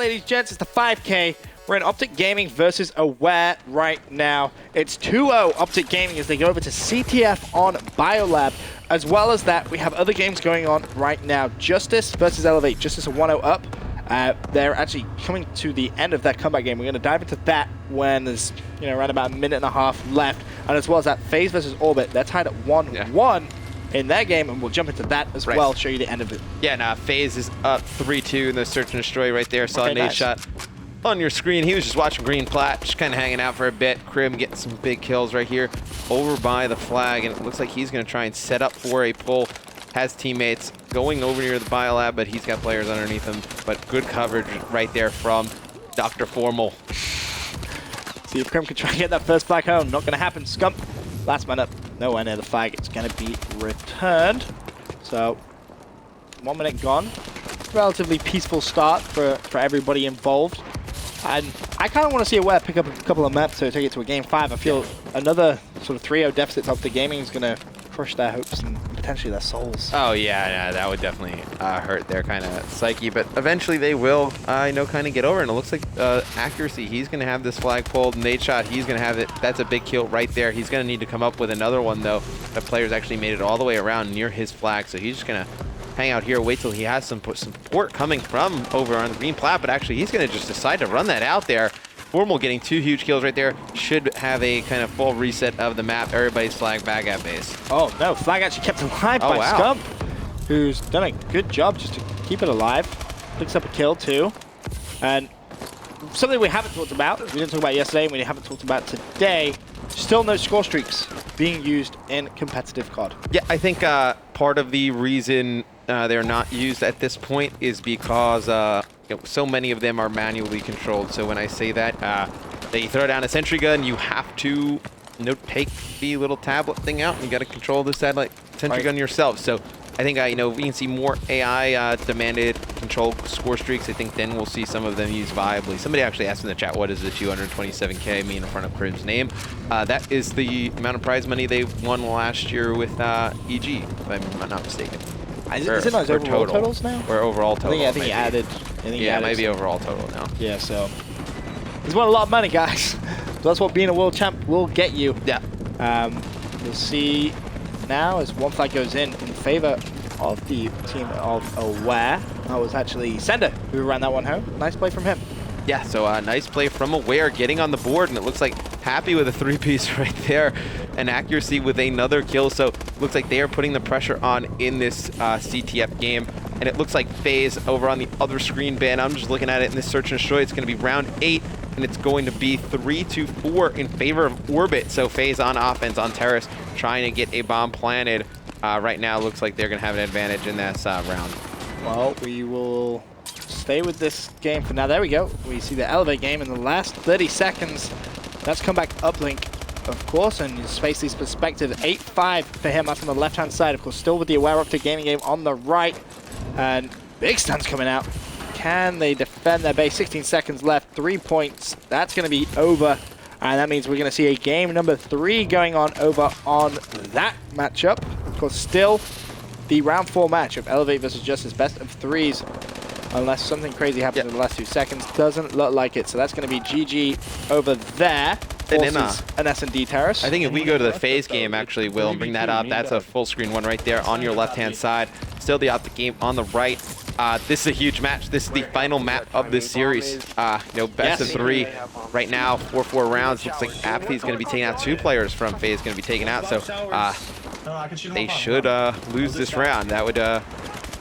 Ladies and gents, it's the 5K. We're in Optic Gaming versus Aware right now. It's 2-0 Optic Gaming as they go over to CTF on Biolab. As well as that, we have other games going on right now. Justice versus Elevate. Justice are 1-0 up. They're actually coming to the end of that comeback game. We're going to dive into that when there's around about a minute and a half left. And as well as that, FaZe versus Orbit. They're tied at 1-1. In their game, and we'll jump into that as well, show you the end of it. Yeah, nah, FaZe is up 3-2 in the search and destroy right there. Saw a nade shot on your screen. He was just watching green plat, just kind of hanging out for a bit. Krim getting some big kills right here over by the flag, and it looks like he's going to try and set up for a pull. Has teammates going over near the biolab, but he's got players underneath him. But good coverage right there from Dr. Formal. See if Krim can try and get that first flag home. Not going to happen. Scump, last man up. Nowhere near the flag. It's going to be returned. So, 1 minute gone. Relatively peaceful start for everybody involved. And I kind of want to see Aware pick up a couple of maps to take it to a game 5. I feel another sort of 3-0 deficit to Optic Gaming is going to crush their hopes and potentially their souls. Oh yeah, that would definitely hurt their kind of psyche, but eventually they will, kind of get over. And it looks like accuracy, he's going to have this flag pulled. Nade shot, he's going to have it. That's a big kill right there. He's going to need to come up with another one though. The player's actually made it all the way around near his flag, so he's just going to hang out here, wait till he has some support coming from over on the green plat, but actually he's going to just decide to run that out there. Formal getting 2 huge kills right there. Should have a kind of full reset of the map. Everybody's flag back at base. Oh no, flag actually kept alive by Scump, who's done a good job just to keep it alive. Picks up a kill too. And something we haven't talked about, we didn't talk about yesterday and we haven't talked about today, still no score streaks being used in competitive COD. Yeah, I think part of the reason they're not used at this point is because so many of them are manually controlled. So when I say that, they throw down a sentry gun, you have to take the little tablet thing out and you got to control the satellite sentry gun yourself. So I think we can see more AI demanded control score streaks. I think then we'll see some of them used viably. Somebody actually asked in the chat, what is the 227K mean in front of Krim's name? That is the amount of prize money they won last year with EG, if I'm not mistaken. Is it not overall totals now? Or overall total? I think he added. Yeah, it might be overall total now. Yeah, so he's won a lot of money, guys. So that's what being a world champ will get you. Yeah. We'll see now as one flag goes in favor of the team of Aware. That was actually Sender who ran that one home. Nice play from him. Yeah, so nice play from Aware, getting on the board, and it looks like happy with a 3-piece right there, and accuracy with another kill. So looks like they are putting the pressure on in this CTF game, and it looks like FaZe over on the other screen bin. I'm just looking at it in this search and destroy. It's going to be round 8, and it's going to be 3-4 in favor of Orbit. So FaZe on offense on Terrace, trying to get a bomb planted. Right now, looks like they're going to have an advantage in this round. Well, we will stay with this game for now. There we go. We see the Elevate game in the last 30 seconds. That's comeback uplink, of course, and Spacely's perspective. 8-5 for him up on the left-hand side. Of course, still with the Aware Optic Gaming game on the right. And big stuns coming out. Can they defend their base? 16 seconds left. 3 points. That's going to be over. And that means we're going to see a game number 3 going on over on that matchup. Of course, still the round 4 match of Elevate versus Justice, best of 3s. Unless something crazy happens in the last 2 seconds. Doesn't look like it. So that's going to be GG over there. Forces an S&D Terrace. I think if we go to the FaZe game, actually, Will, and bring that up, that's a full screen one right there on your left-hand side. Still the Optic game on the right. This is a huge match. This is the final map of this series. Best of 3 right now, 4-4 rounds. Looks like Apathy is going to be taking out 2 players from FaZe, going to be taken out. So they should lose this round. That would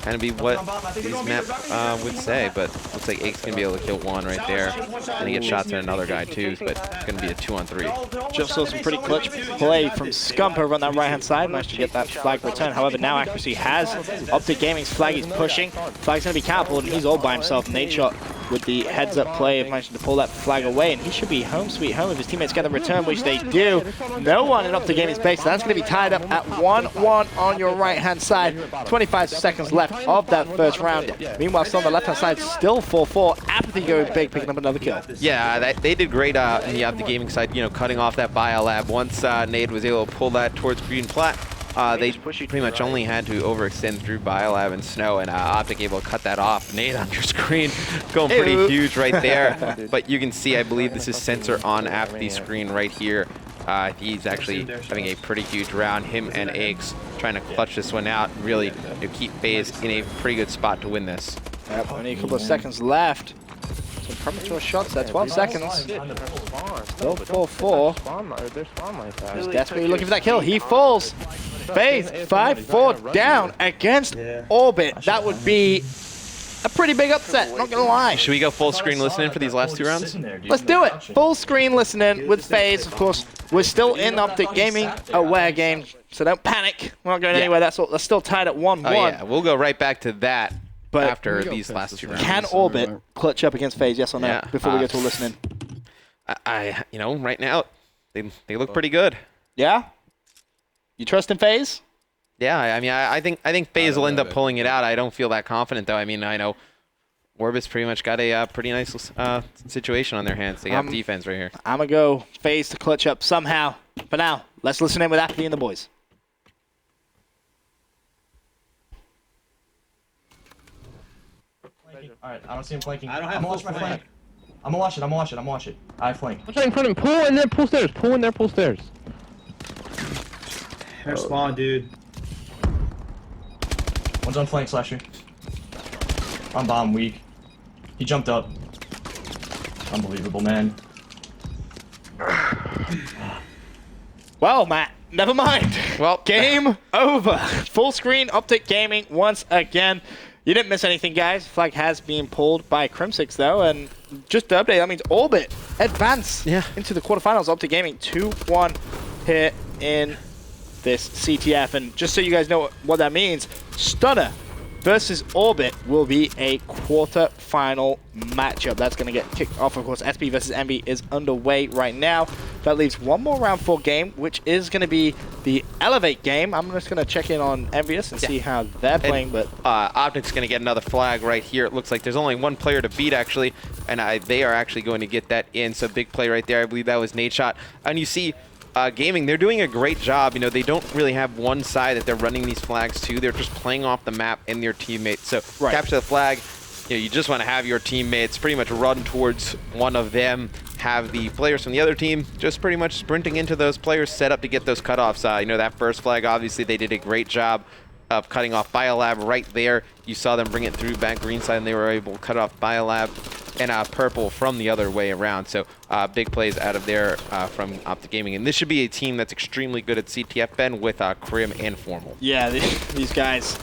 kind of be what these map would say, but looks like Ake's going to be able to kill 1 right there. And he gets shots at another guy too, but it's going to be a 2-on-3. Just saw some pretty clutch play from Scump over on that right-hand side. Managed to get that flag return. However, now accuracy has Optic Gaming's flag. He's pushing. Flag's going to be catapulted, and he's all by himself. Nade shot with the heads-up play of managing to pull that flag away, and he should be home sweet home if his teammates get the return, which they do. No one in Optic Gaming's base, so that's going to be tied up at 1-1 on your right-hand side. 25 seconds left of that first round. Meanwhile, still on the left-hand side, still 4-4. Apathy going big, picking up another kill. Yeah, they did great in the Optic Gaming side, cutting off that biolab. Once Nade was able to pull that towards green plat, they pretty much only had to overextend through Biolab and Snow, and Optic able to cut that off. Nate on your screen going pretty huge right there. But you can see, I believe this is sensor on after the screen right here. He's actually having a pretty huge round. Him and Eggs trying to clutch this one out, really keep FaZe in a pretty good spot to win this. Yep, only a couple of seconds left. Some premature shots there, 12 seconds. Still 4-4. He's desperately looking for that kill. He falls. FaZe 5-4 down against Orbit. That would be a pretty big upset, not gonna lie. Should we go full screen listening for these last 2 rounds? Let's do it. Full screen listening with FaZe. Of course, we're still in Optic Gaming aware game, so don't panic. We're not going anywhere. That's still tied at 1-1. Oh, yeah, we'll go right back to that. But after these last 2 rounds. Can Orbit clutch up against FaZe, yes or no, before we go to a listening? You know, right now, they look pretty good. Yeah? You trust in FaZe? Yeah, I mean, I think FaZe will end up pulling it out. I don't feel that confident, though. I mean, I know Orbit's pretty much got a pretty nice situation on their hands. They got defense right here. I'm going to go FaZe to clutch up somehow. For now, let's listen in with Apathy and the boys. Alright, I don't see him flanking. I'm gonna watch my flank. I'm gonna watch it. I flank. What's right in front of him? Pull in there, pull stairs. Pull in there, pull stairs. Hair spawn, dude. One's on flank, Slasher. I'm bomb weak. He jumped up. Unbelievable, man. Well, Matt, never mind. Well, game over. Full screen Optic Gaming once again. You didn't miss anything, guys. Flag has been pulled by Crimsix, though, and just to update, that means Orbit advance into the quarterfinals. Optic Gaming 2-1 here in this CTF, and just so you guys know what that means, Stunner versus Orbit will be a quarter-final matchup. That's going to get kicked off. Of course, SP versus Envy is underway right now. That leaves one more round 4 game, which is going to be the Elevate game. I'm just going to check in on Envious and see how they're playing. But Optic's going to get another flag right here. It looks like there's only one player to beat, actually, and they are actually going to get that in. So big play right there. I believe that was Nate Shot. And you see, Gaming, they're doing a great job. You know, they don't really have one side that they're running these flags to. They're just playing off the map and their teammates. So capture the flag. You know, you just want to have your teammates pretty much run towards one of them. Have the players from the other team just pretty much sprinting into those players set up to get those cutoffs. You know, that first flag, obviously, they did a great job of cutting off Biolab right there. You saw them bring it through back green side, and they were able to cut off Biolab and purple from the other way around. So big plays out of there from Optic Gaming. And this should be a team that's extremely good at CTF, Ben, with Crim and Formal. Yeah, these guys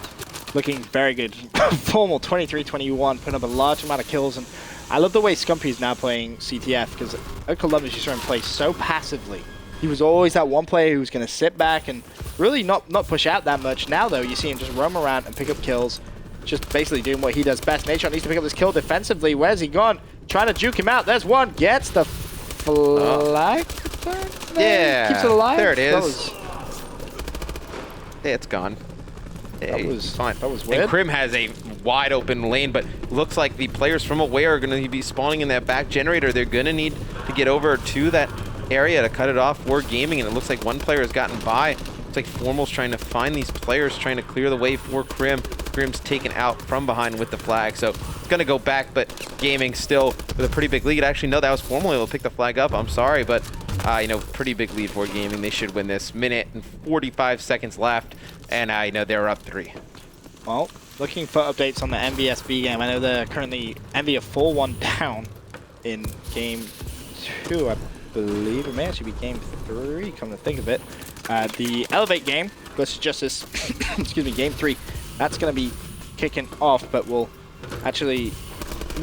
looking very good. Formal 23-21, putting up a large amount of kills. And I love the way Scumpy's now playing CTF, because at Columbus you saw him play so passively. He was always that one player who was going to sit back and really not push out that much. Now, though, you see him just roam around and pick up kills, just basically doing what he does best. Nadeshot needs to pick up this kill defensively. Where's he gone? Trying to juke him out. There's one. Gets the flag. Yeah. Keeps it alive. There it is. Yeah, it's gone. That was fine. That was weird. And Crim has a wide open lane, but looks like the players from Aware are going to be spawning in that back generator. They're going to need to get over to that area to cut it off for Gaming, and it looks like one player has gotten by. It's like Formal's trying to find these players, trying to clear the way for Crim. Crim's taken out from behind with the flag, so it's going to go back, but Gaming still with a pretty big lead. Actually, no, that was Formal able to pick the flag up. I'm sorry, but you know, pretty big lead for Gaming. They should win this. Minute and 45 seconds left, and I know they're up 3. Well, looking for updates on the MVSB game. I know they're currently Envy are 4-1 down in game 2, I believe. It may actually be game 3, come to think of it. The Elevate game versus Justice, excuse me, game 3. That's going to be kicking off, but we'll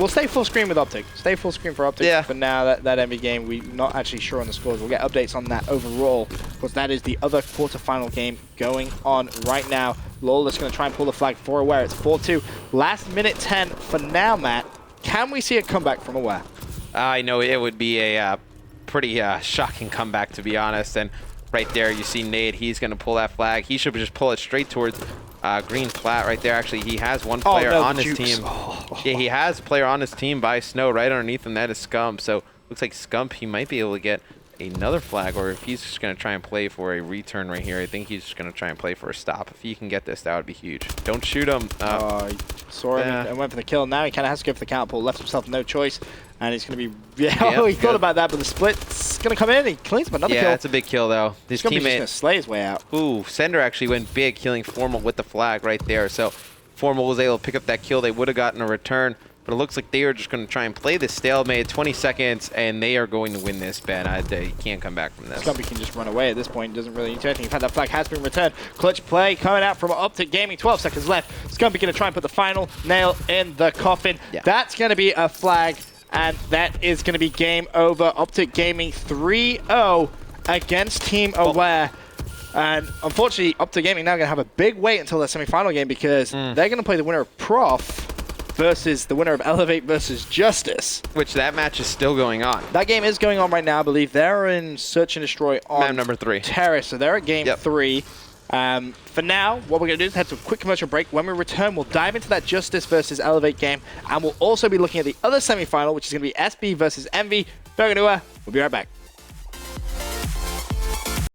stay full screen with Optic. Stay full screen for Optic for now. That Envy game, we're not actually sure on the scores. We'll get updates on that overall, because that is the other quarterfinal game going on right now. Lawless going to try and pull the flag for Aware. It's 4-2. Last minute 10 for now, Matt. Can we see a comeback from Aware? I know it would be a pretty shocking comeback, to be honest. And right there, you see Nate. He's going to pull that flag. He should just pull it straight towards green flat right there. Actually, he has one player on his team. Yeah, he has a player on his team by Snow right underneath him. That is Scump. So looks like Scump, he might be able to get another flag, or if he's just going to try and play for a return right here. I think he's just going to try and play for a stop. If he can get this, that would be huge. Don't shoot him. He saw him and went for the kill. Now he kind of has to go for the counterpull. Left himself no choice. And he's going to be... Yeah, he thought about that, but the split's going to come in. He cleans up another kill. Yeah, that's a big kill, though. His teammate... He's going to slay his way out. Ooh, Sender actually went big, killing Formal with the flag right there. So Formal was able to pick up that kill. They would have gotten a return. But it looks like they are just going to try and play this stalemate. 20 seconds, and they are going to win this, Ben. They can't come back from this. Scumpy can just run away at this point. Doesn't really need to do anything. In fact, that flag has been returned. Clutch play coming out from Optic Gaming. 12 seconds left. Scumpy going to try and put the final nail in the coffin. Yeah. That's going to be a flag, and that is going to be game over. Optic Gaming 3-0 against Team Aware. And unfortunately, Optic Gaming now going to have a big wait until their semi-final game because they're going to play the winner of Prof versus the winner of Elevate versus Justice. Which that match is still going on. That game is going on right now, I believe. They're in Search and Destroy on map number 3. Terrace, so they're at game 3. For now, what we're going to do is head to a quick commercial break. When we return, we'll dive into that Justice versus Elevate game, and we'll also be looking at the other semi-final, which is going to be SB versus Envy. We'll be right back.